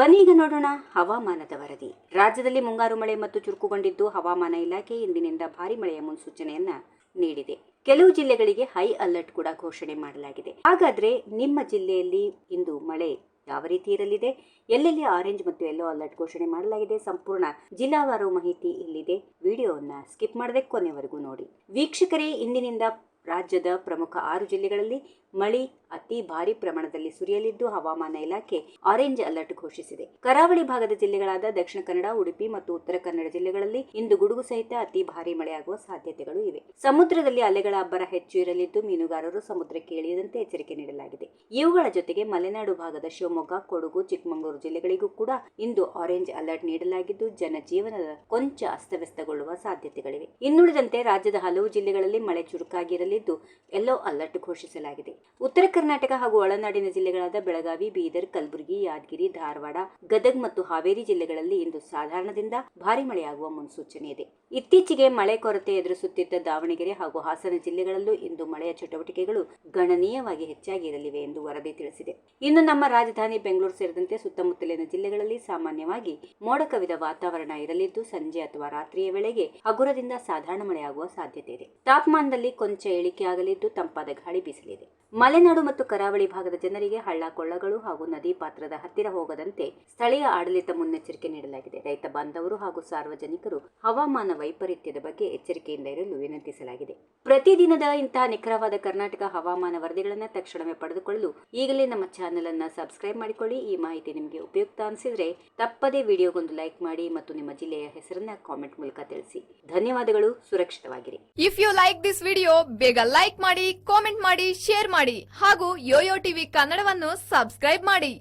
ಬನ್ನಿ ಈಗ ನೋಡೋಣ ಹವಾಮಾನದ ವರದಿ. ರಾಜ್ಯದಲ್ಲಿ ಮುಂಗಾರು ಮಳೆ ಮತ್ತು ಚುರುಕುಗೊಂಡಿದ್ದು ಹವಾಮಾನ ಇಲಾಖೆ ಇಂದಿನಿಂದ ಭಾರಿ ಮಳೆಯ ಮುನ್ಸೂಚನೆಯನ್ನ ನೀಡಿದೆ. ಕೆಲವು ಜಿಲ್ಲೆಗಳಿಗೆ ಹೈ ಅಲರ್ಟ್ ಕೂಡ ಘೋಷಣೆ ಮಾಡಲಾಗಿದೆ. ಹಾಗಾದ್ರೆ ನಿಮ್ಮ ಜಿಲ್ಲೆಯಲ್ಲಿ ಇಂದು ಮಳೆ ಯಾವ ರೀತಿ ಇರಲಿದೆ, ಎಲ್ಲೆಲ್ಲಿ ಆರೆಂಜ್ ಮತ್ತು ಯೆಲ್ಲೋ ಅಲರ್ಟ್ ಘೋಷಣೆ ಮಾಡಲಾಗಿದೆ, ಸಂಪೂರ್ಣ ಜಿಲ್ಲಾವಾರು ಮಾಹಿತಿ ಇಲ್ಲಿದೆ. ವಿಡಿಯೋವನ್ನ ಸ್ಕಿಪ್ ಮಾಡದೆ ಕೊನೆವರೆಗೂ ನೋಡಿ. ವೀಕ್ಷಕರೇ, ಇಂದಿನಿಂದ ರಾಜ್ಯದ ಪ್ರಮುಖ 6 ಜಿಲ್ಲೆಗಳಲ್ಲಿ ಮಳೆ ಅತಿ ಭಾರಿ ಪ್ರಮಾಣದಲ್ಲಿ ಸುರಿಯಲಿದ್ದು ಹವಾಮಾನ ಇಲಾಖೆ ಆರೆಂಜ್ ಅಲರ್ಟ್ ಘೋಷಿಸಿದೆ. ಕರಾವಳಿ ಭಾಗದ ಜಿಲ್ಲೆಗಳಾದ ದಕ್ಷಿಣ ಕನ್ನಡ, ಉಡುಪಿ ಮತ್ತು ಉತ್ತರ ಕನ್ನಡ ಜಿಲ್ಲೆಗಳಲ್ಲಿ ಇಂದು ಗುಡುಗು ಸಹಿತ ಅತಿ ಭಾರಿ ಮಳೆಯಾಗುವ ಸಾಧ್ಯತೆಗಳು ಇವೆ. ಸಮುದ್ರದಲ್ಲಿ ಅಲೆಗಳ ಅಬ್ಬರ ಹೆಚ್ಚು ಇರಲಿದ್ದು ಮೀನುಗಾರರು ಸಮುದ್ರಕ್ಕೆ ಇಳಿಯದಂತೆ ಎಚ್ಚರಿಕೆ ನೀಡಲಾಗಿದೆ. ಇವುಗಳ ಜೊತೆಗೆ ಮಲೆನಾಡು ಭಾಗದ ಶಿವಮೊಗ್ಗ, ಕೊಡಗು, ಚಿಕ್ಕಮಗಳೂರು ಜಿಲ್ಲೆಗಳಿಗೂ ಕೂಡ ಇಂದು ಆರೆಂಜ್ ಅಲರ್ಟ್ ನೀಡಲಾಗಿದ್ದು ಜನಜೀವನದ ಕೊಂಚ ಅಸ್ತವ್ಯಸ್ತಗೊಳ್ಳುವ ಸಾಧ್ಯತೆಗಳಿವೆ. ಇನ್ನುಳಿದಂತೆ ರಾಜ್ಯದ ಹಲವು ಜಿಲ್ಲೆಗಳಲ್ಲಿ ಮಳೆ ಚುರುಕಾಗಿರಲಿದ್ದು ಯೆಲ್ಲೋ ಅಲರ್ಟ್ ಘೋಷಿಸಲಾಗಿದೆ. ಉತ್ತರ ಕರ್ನಾಟಕ ಹಾಗೂ ಒಳನಾಡಿನ ಜಿಲ್ಲೆಗಳಾದ ಬೆಳಗಾವಿ, ಬೀದರ್, ಕಲಬುರಗಿ, ಯಾದಗಿರಿ, ಧಾರವಾಡ, ಗದಗ ಮತ್ತು ಹಾವೇರಿ ಜಿಲ್ಲೆಗಳಲ್ಲಿ ಇಂದು ಸಾಧಾರಣದಿಂದ ಭಾರಿ ಮಳೆಯಾಗುವ ಮುನ್ಸೂಚನೆ ಇದೆ. ಇತ್ತೀಚೆಗೆ ಮಳೆ ಕೊರತೆ ಎದುರಿಸುತ್ತಿದ್ದ ದಾವಣಗೆರೆ ಹಾಗೂ ಹಾಸನ ಜಿಲ್ಲೆಗಳಲ್ಲೂ ಇಂದು ಮಳೆಯ ಚಟುವಟಿಕೆಗಳು ಗಣನೀಯವಾಗಿ ಹೆಚ್ಚಾಗಿರಲಿವೆ ಎಂದು ವರದಿ ತಿಳಿಸಿದೆ. ಇನ್ನು ನಮ್ಮ ರಾಜಧಾನಿ ಬೆಂಗಳೂರು ಸೇರಿದಂತೆ ಸುತ್ತಮುತ್ತಲಿನ ಜಿಲ್ಲೆಗಳಲ್ಲಿ ಸಾಮಾನ್ಯವಾಗಿ ಮೋಡ ಕವಿದ ವಾತಾವರಣ ಇರಲಿದ್ದು ಸಂಜೆ ಅಥವಾ ರಾತ್ರಿಯ ವೇಳೆಗೆ ಹಗುರದಿಂದ ಸಾಧಾರಣ ಮಳೆಯಾಗುವ ಸಾಧ್ಯತೆ ಇದೆ. ತಾಪಮಾನದಲ್ಲಿ ಕೊಂಚ ಇಳಿಕೆಯಾಗಲಿದ್ದು ತಂಪಾದ ಗಾಳಿ ಬೀಸಲಿದೆ. ಮಲೆನಾಡು ಮತ್ತು ಕರಾವಳಿ ಭಾಗದ ಜನರಿಗೆ ಹಳ್ಳ ಕೊಳ್ಳಗಳು ಹಾಗೂ ನದಿ ಪಾತ್ರದ ಹತ್ತಿರ ಹೋಗದಂತೆ ಸ್ಥಳೀಯ ಆಡಳಿತ ಮುನ್ನೆಚ್ಚರಿಕೆ ನೀಡಲಾಗಿದೆ. ರೈತ ಬಾಂಧವರು ಹಾಗೂ ಸಾರ್ವಜನಿಕರು ಹವಾಮಾನ ವೈಪರೀತ್ಯದ ಬಗ್ಗೆ ಎಚ್ಚರಿಕೆಯಿಂದ ಇರಲು ವಿನಂತಿಸಲಾಗಿದೆ. ಪ್ರತಿದಿನದ ಇಂತಹ ನಿಖರವಾದ ಕರ್ನಾಟಕ ಹವಾಮಾನ ವರದಿಗಳನ್ನು ತಕ್ಷಣವೇ ಪಡೆದುಕೊಳ್ಳಲು ಈಗಲೇ ನಮ್ಮ ಚಾನೆಲ್ ಅನ್ನು ಸಬ್ಸ್ಕ್ರೈಬ್ ಮಾಡಿಕೊಳ್ಳಿ. ಈ ಮಾಹಿತಿ ನಿಮಗೆ ಉಪಯುಕ್ತ ಅನಿಸಿದ್ರೆ ತಪ್ಪದೇ ವಿಡಿಯೋಗೊಂದು ಲೈಕ್ ಮಾಡಿ ಮತ್ತು ನಿಮ್ಮ ಜಿಲ್ಲೆಯ ಹೆಸರನ್ನ ಕಾಮೆಂಟ್ ಮೂಲಕ ತಿಳಿಸಿ. ಧನ್ಯವಾದಗಳು. ಸುರಕ್ಷಿತವಾಗಿರಿ. If you like this video, ಬೇಗ ಲೈಕ್ ಮಾಡಿ, ಕಾಮೆಂಟ್ ಮಾಡಿ, ಶೇರ್ ಮಾಡಿ ಹಾಗೂ ಯೋಯೋ ಟಿವಿ ಕನ್ನಡವನ್ನು ಸಬ್ಸ್ಕ್ರೈಬ್ ಮಾಡಿ.